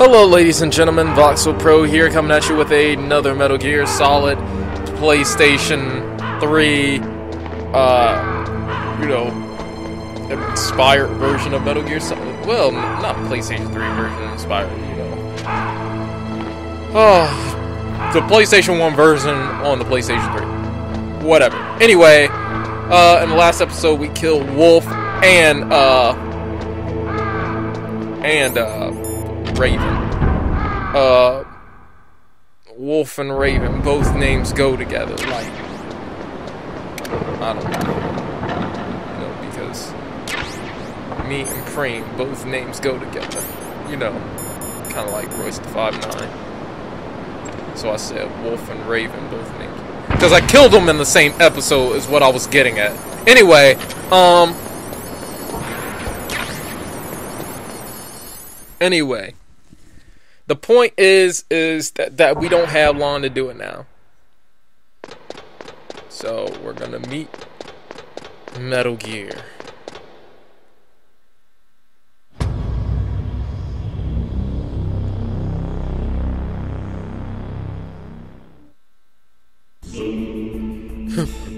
Hello ladies and gentlemen, Voxel Pro here, coming at you with another Metal Gear Solid PlayStation 3, inspired version of Metal Gear Solid. Well, not PlayStation 3 version inspired, the PlayStation 1 version on the PlayStation 3. Whatever. Anyway, in the last episode we killed Wolf and Raven. Wolf and Raven, both names go together, like, I don't know, because me and Preem, both names go together, kind of like Royce the 5'9". So I said Wolf and Raven, both names, because I killed them in the same episode is what I was getting at. Anyway, the point is that we don't have long to do it now. So we're gonna meet Metal Gear.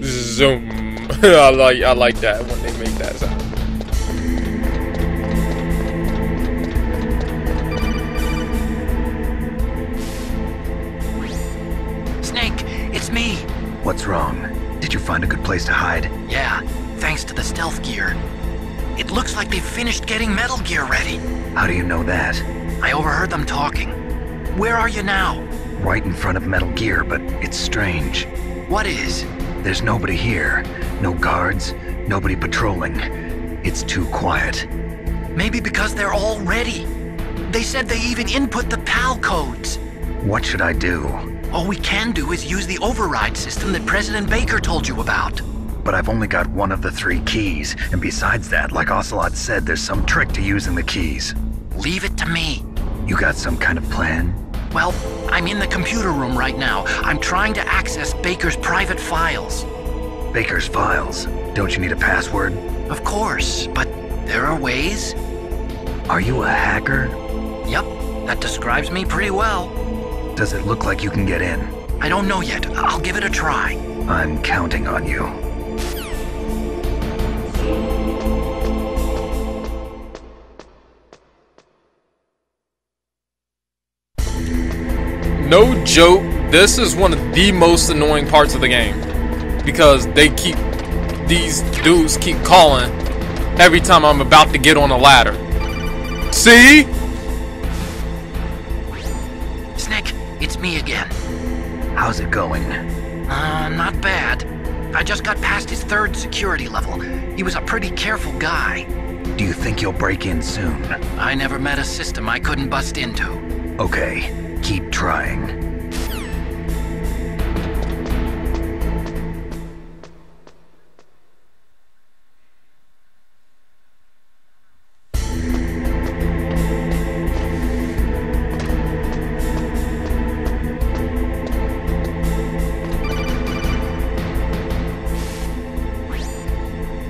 Zoom. I like that when they make that sound. It's me. What's wrong? Did you find a good place to hide? Yeah, thanks to the stealth gear. It looks like they've finished getting Metal Gear ready. How do you know that? I overheard them talking. Where are you now? Right in front of Metal Gear, but it's strange. What is? There's nobody here. No guards, nobody patrolling. It's too quiet. Maybe because they're all ready. They said they even input the PAL codes. What should I do? All we can do is use the override system that President Baker told you about. But I've only got one of the 3 keys, and besides that, like Ocelot said, there's some trick to using the keys. Leave it to me. You got some kind of plan? Well, I'm in the computer room right now. I'm trying to access Baker's private files. Baker's files? Don't you need a password? Of course, but there are ways. Are you a hacker? Yep, that describes me pretty well. Does it look like you can get in? I don't know yet. I'll give it a try. I'm counting on you. No joke, this is one of the most annoying parts of the game. Because these dudes keep calling every time I'm about to get on a ladder. See? Snake, it's me again. How's it going? Not bad. I just got past his 3rd security level. He was a pretty careful guy. Do you think you'll break in soon? I never met a system I couldn't bust into. Okay, keep trying.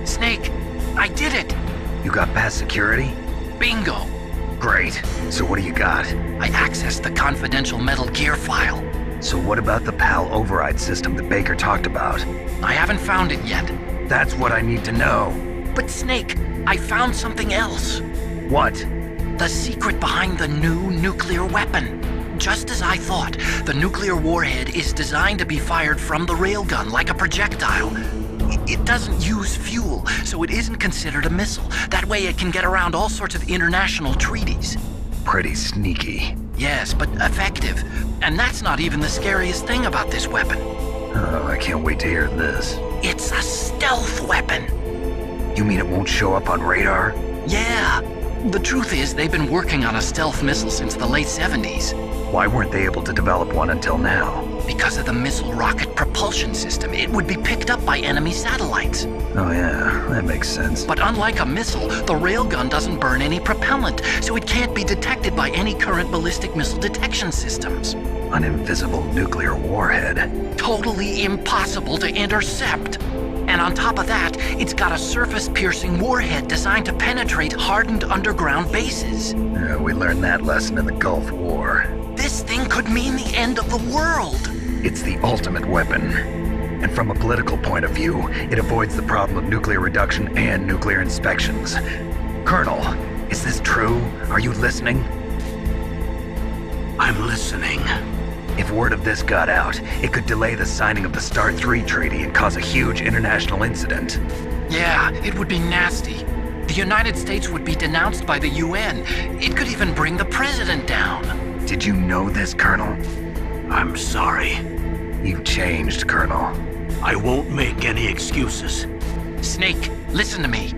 Snake, I did it! You got past security? Bingo! Great. So what do you got? I accessed the confidential Metal Gear file. So what about the PAL override system that Baker talked about? I haven't found it yet. That's what I need to know. But Snake, I found something else. What? The secret behind the new nuclear weapon. Just as I thought, the nuclear warhead is designed to be fired from the railgun like a projectile. It doesn't use fuel, so it isn't considered a missile. That way it can get around all sorts of international treaties. Pretty sneaky. Yes, but effective. And that's not even the scariest thing about this weapon. Oh, I can't wait to hear this. It's a stealth weapon. You mean it won't show up on radar? Yeah. The truth is, they've been working on a stealth missile since the late 70s. Why weren't they able to develop one until now? Because of the missile rocket propulsion system, it would be picked up by enemy satellites. Oh yeah, that makes sense. But unlike a missile, the railgun doesn't burn any propellant, so it can't be detected by any current ballistic missile detection systems. An invisible nuclear warhead. Totally impossible to intercept. And on top of that, it's got a surface-piercing warhead designed to penetrate hardened underground bases. We learned that lesson in the Gulf War. This thing could mean the end of the world. It's the ultimate weapon. And from a political point of view, it avoids the problem of nuclear reduction and nuclear inspections. Colonel, is this true? Are you listening? I'm listening. If word of this got out, it could delay the signing of the START 3 treaty and cause a huge international incident. Yeah, it would be nasty. The United States would be denounced by the UN. It could even bring the president down. Did you know this, Colonel? I'm sorry. You've changed, Colonel. I won't make any excuses. Snake, listen to me.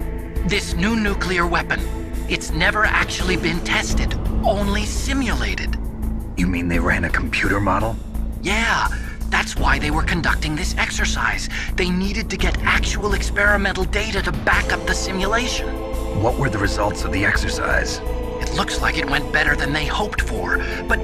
This new nuclear weapon, it's never actually been tested, only simulated. You mean they ran a computer model? Yeah, that's why they were conducting this exercise. They needed to get actual experimental data to back up the simulation. What were the results of the exercise? It looks like it went better than they hoped for, but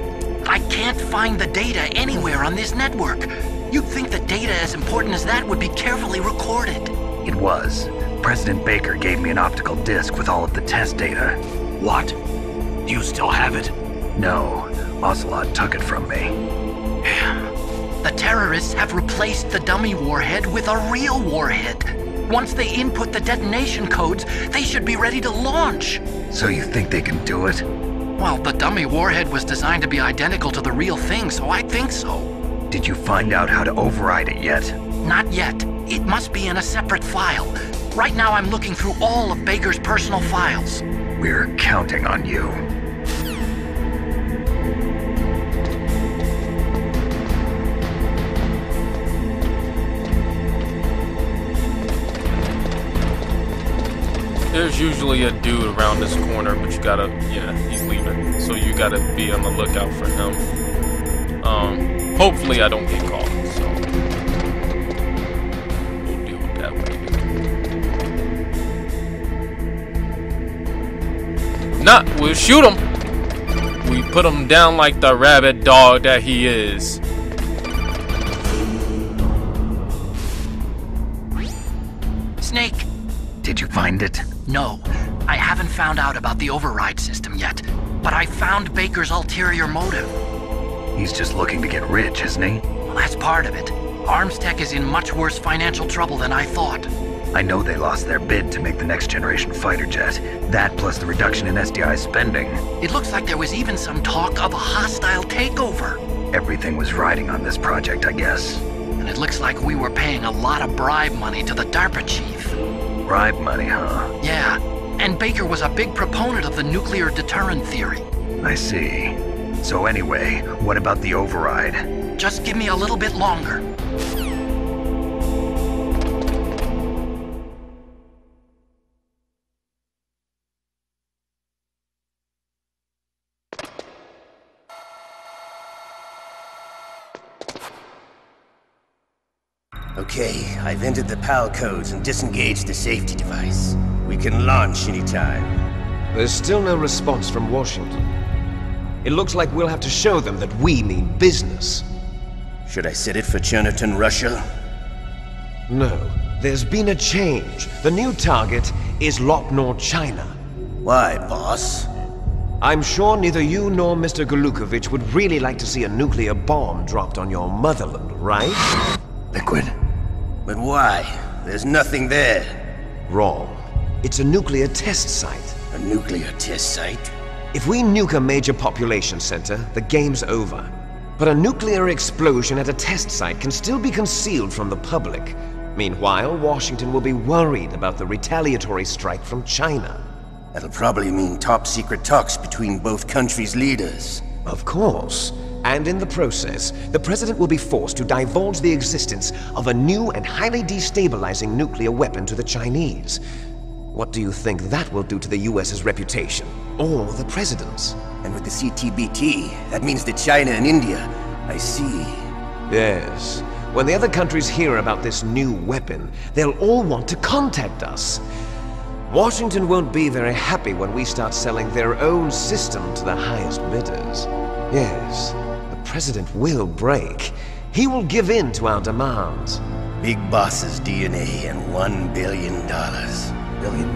I can't find the data anywhere on this network. You'd think that data as important as that would be carefully recorded. It was. President Baker gave me an optical disc with all of the test data. What? Do you still have it? No, Ocelot took it from me. The terrorists have replaced the dummy warhead with a real warhead. Once they input the detonation codes, they should be ready to launch. So you think they can do it? Well, the dummy warhead was designed to be identical to the real thing, so I think so. Did you find out how to override it yet? Not yet. It must be in a separate file. Right now I'm looking through all of Baker's personal files. We're counting on you. There's usually a dude around this corner, but you gotta, yeah, he's leaving. So you gotta be on the lookout for him. Hopefully I don't get caught, so we'll deal with that later. Nah, we'll shoot him. We put him down like the rabid dog that he is. Snake. Did you find it? No, I haven't found out about the override system yet, but I found Baker's ulterior motive. He's just looking to get rich, isn't he? Well, that's part of it. Armstech is in much worse financial trouble than I thought. I know they lost their bid to make the next generation fighter jet. That plus the reduction in SDI spending. It looks like there was even some talk of a hostile takeover. Everything was riding on this project, I guess. And it looks like we were paying a lot of bribe money to the DARPA chief. Bribe money, huh? Yeah, and Baker was a big proponent of the nuclear deterrent theory. I see. So anyway, what about the override? Just give me a little bit longer. Okay, I've entered the PAL codes and disengaged the safety device. We can launch anytime. There's still no response from Washington. It looks like we'll have to show them that we mean business. Should I set it for Cherniton, Russia? No, there's been a change. The new target is Lopnor, China. Why, boss? I'm sure neither you nor Mr. Golukovich would really like to see a nuclear bomb dropped on your motherland, right? Liquid. But why? There's nothing there. Wrong. It's a nuclear test site. A nuclear test site? If we nuke a major population center, the game's over. But a nuclear explosion at a test site can still be concealed from the public. Meanwhile, Washington will be worried about the retaliatory strike from China. That'll probably mean top-secret talks between both countries' leaders. Of course. And in the process, the president will be forced to divulge the existence of a new and highly destabilizing nuclear weapon to the Chinese. What do you think that will do to the US's reputation? Or the president's? And with the CTBT, that means that China and India. I see. Yes. When the other countries hear about this new weapon, they'll all want to contact us. Washington won't be very happy when we start selling their own system to the highest bidders. Yes, the president will break. He will give in to our demands. Big Boss's DNA and $1 billion. $1 billion?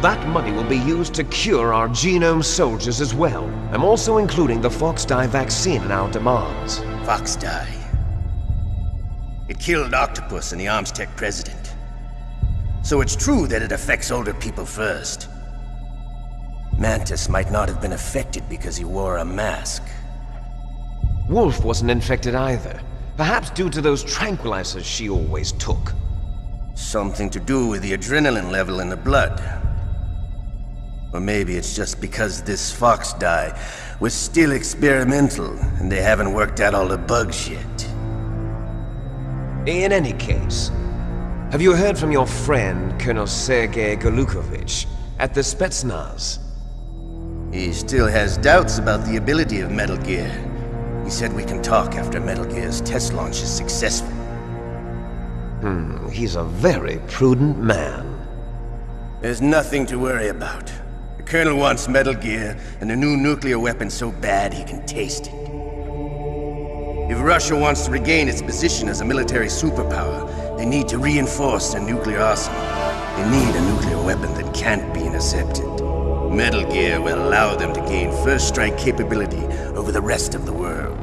That money will be used to cure our genome soldiers as well. I'm also including the Fox-die vaccine in our demands. Fox-die. It killed Octopus and the Armstech president. So it's true that it affects older people first. Mantis might not have been affected because he wore a mask. Wolf wasn't infected either. Perhaps due to those tranquilizers she always took. Something to do with the adrenaline level in the blood. Or maybe it's just because this Fox-die was still experimental and they haven't worked out all the bugs yet. In any case, have you heard from your friend, Colonel Sergei Golukovich, at the Spetsnaz? He still has doubts about the ability of Metal Gear. He said we can talk after Metal Gear's test launch is successful. He's a very prudent man. There's nothing to worry about. The Colonel wants Metal Gear and the new nuclear weapon so bad he can taste it. If Russia wants to regain its position as a military superpower, they need to reinforce their nuclear arsenal. They need a nuclear weapon that can't be intercepted. Metal Gear will allow them to gain first strike capability over the rest of the world.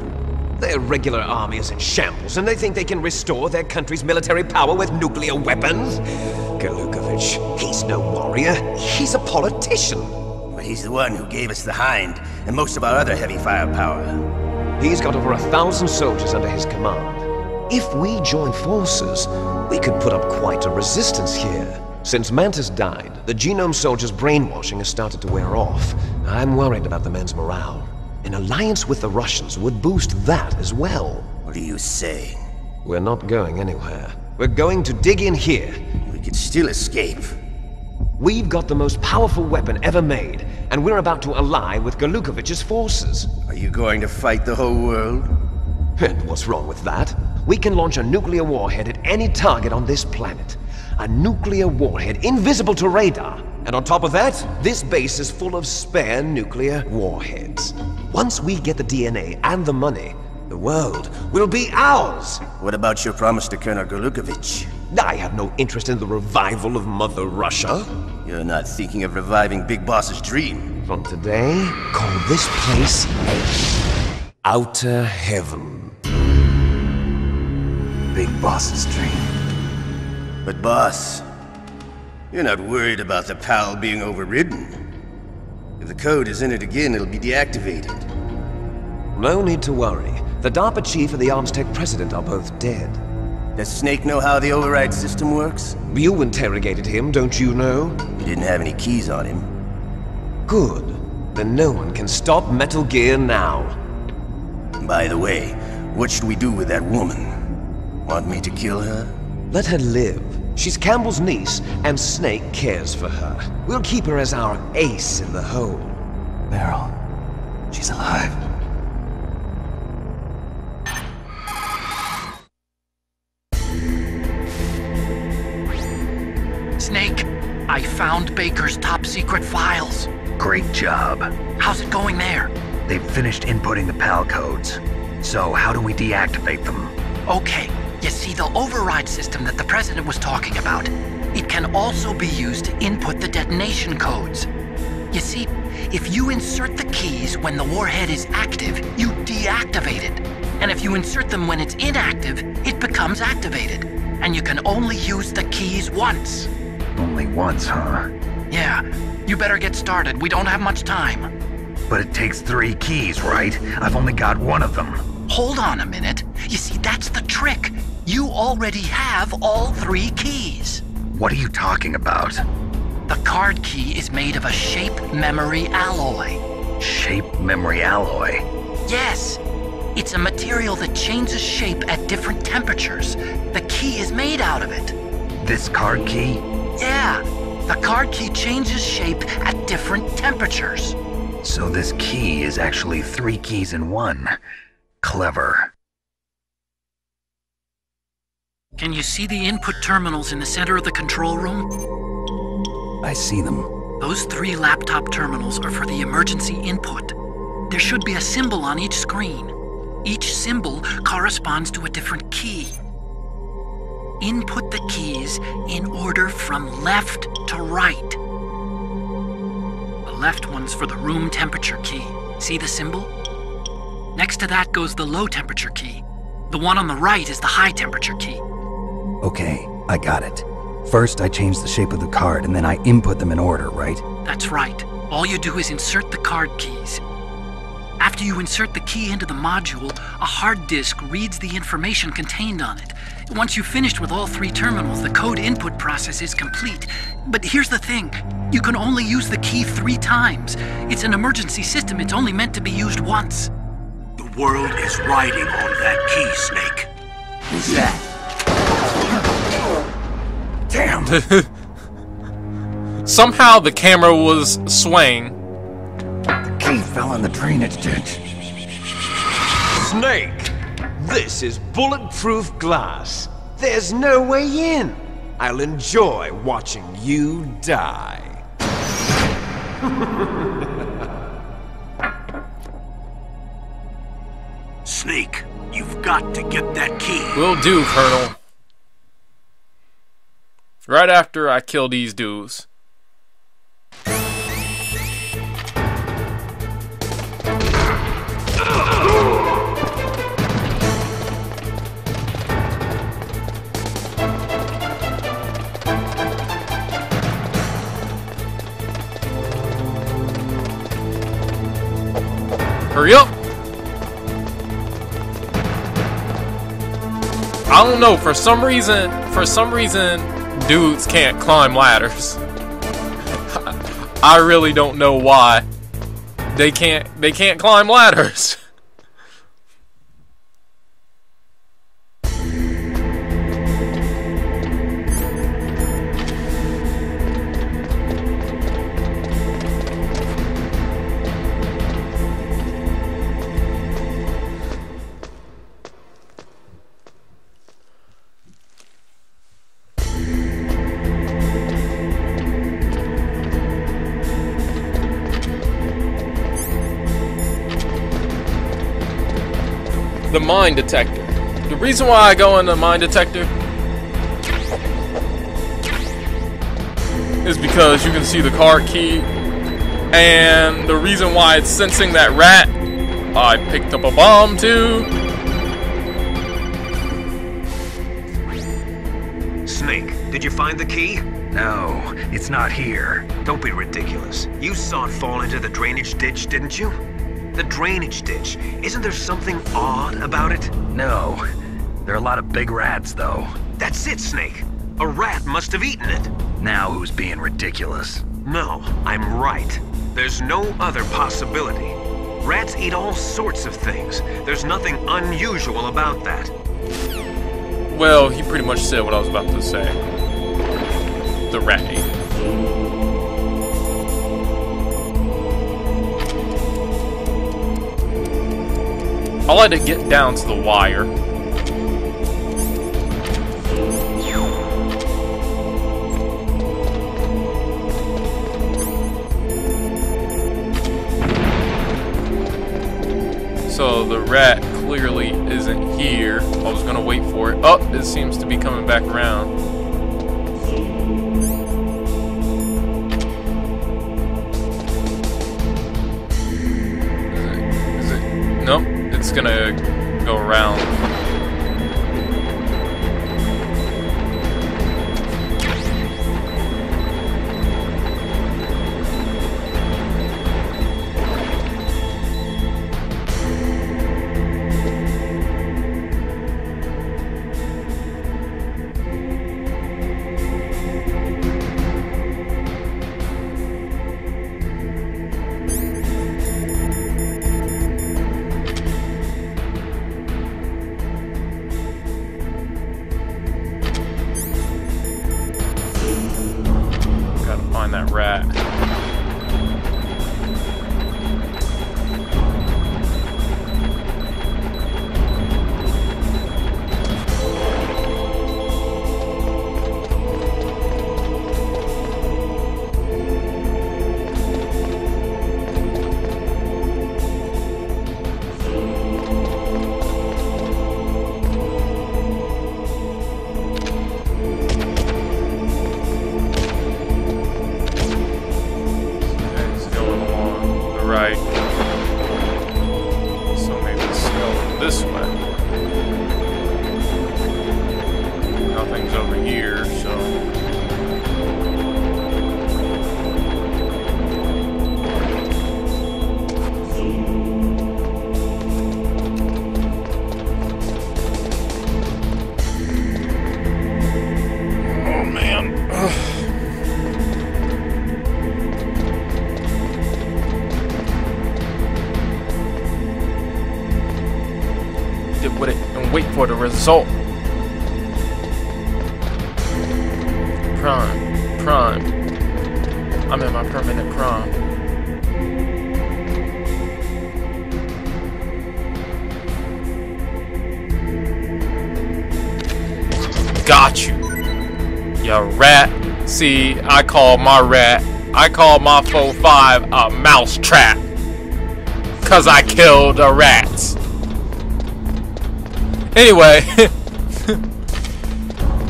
Their regular army is in shambles, and they think they can restore their country's military power with nuclear weapons? Golukovich, he's no warrior. He's a politician. But he's the one who gave us the Hind and most of our other heavy firepower. He's got over 1,000 soldiers under his command. If we join forces, we could put up quite a resistance here. Since Mantis died, the genome soldiers' brainwashing has started to wear off. I'm worried about the men's morale. An alliance with the Russians would boost that as well. What are you saying? We're not going anywhere. We're going to dig in here. We could still escape. We've got the most powerful weapon ever made, and we're about to ally with Golukovich's forces. Are you going to fight the whole world? And what's wrong with that? We can launch a nuclear warhead at any target on this planet. A nuclear warhead invisible to radar. And on top of that, this base is full of spare nuclear warheads. Once we get the DNA and the money, the world will be ours! What about your promise to Colonel Golukovich? I have no interest in the revival of Mother Russia. You're not thinking of reviving Big Boss's dream. From today, call this place Outer Heaven. Big Boss's dream. But boss, you're not worried about the PAL being overridden. If the code is in it again, it'll be deactivated. No need to worry. The DARPA chief and the Armstech president are both dead. Does Snake know how the override system works? You interrogated him, don't you know? He didn't have any keys on him. Good. Then no one can stop Metal Gear now. By the way, what should we do with that woman? Want me to kill her? Let her live. She's Campbell's niece, and Snake cares for her. We'll keep her as our ace in the hole. Meryl, she's alive. Snake, I found Baker's top secret files. Great job. How's it going there? They've finished inputting the PAL codes. So how do we deactivate them? Okay, you see the override system that the president was talking about. It can also be used to input the detonation codes. You see, if you insert the keys when the warhead is active, you deactivate it. And if you insert them when it's inactive, it becomes activated. And you can only use the keys once. Only once, huh? Yeah, you better get started. We don't have much time. But it takes 3 keys, right? I've only got 1 of them. Hold on a minute. You see, that's the trick. You already have all 3 keys. What are you talking about? The card key is made of a shape memory alloy. Shape memory alloy? Yes. It's a material that changes shape at different temperatures. The key is made out of it. This card key? Yeah. The card key changes shape at different temperatures. So this key is actually 3 keys in 1. Clever. Can you see the input terminals in the center of the control room? I see them. Those 3 laptop terminals are for the emergency input. There should be a symbol on each screen. Each symbol corresponds to a different key. Input the keys in order from left to right. The left one's for the room temperature key. See the symbol? Next to that goes the low temperature key. The one on the right is the high temperature key. Okay, I got it. First, I change the shape of the card, and then I input them in order, right? That's right. All you do is insert the card keys. After you insert the key into the module, a hard disk reads the information contained on it. Once you've finished with all 3 terminals, the code input process is complete. But here's the thing. You can only use the key 3 times. It's an emergency system. It's only meant to be used once. The world is riding on that key, Snake. Who's that? Damn! Somehow the camera was swaying. The key fell in the drainage ditch. Snake! This is bulletproof glass. There's no way in. I'll enjoy watching you die. Snake, you've got to get that key. Will do, Colonel. Right after I kill these dudes. Hurry up! I don't know, for some reason, dudes can't climb ladders. I really don't know why. They can't climb ladders. The mine detector. The reason why I go in the mine detector is because you can see the card key, and the reason why it's sensing that rat. I picked up a bomb too. Snake, did you find the key? No, it's not here. Don't be ridiculous. You saw it fall into the drainage ditch, didn't you? The drainage ditch. Isn't there something odd about it? No. There are a lot of big rats, though. That's it, Snake. A rat must have eaten it. Now who's being ridiculous? No, I'm right. There's no other possibility. Rats eat all sorts of things. There's nothing unusual about that. Well, he pretty much said what I was about to say. The rat ate. I like to get down to the wire. So the rat clearly isn't here. I was gonna wait for it. Oh, it seems to be coming back around. Is it? Nope. It's gonna go around. connected with it and wait for the result. Prime. I'm in my permanent prime. Got you. You rat. See, I call my 4-5 a mouse trap. 'Cause I killed the rats. Anyway,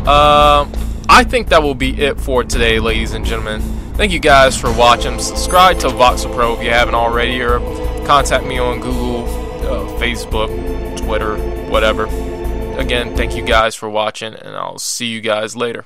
I think that will be it for today, ladies and gentlemen. Thank you guys for watching. Subscribe to Voxel Pro if you haven't already, or contact me on Google, Facebook, Twitter, whatever. Again, thank you guys for watching, and I'll see you guys later.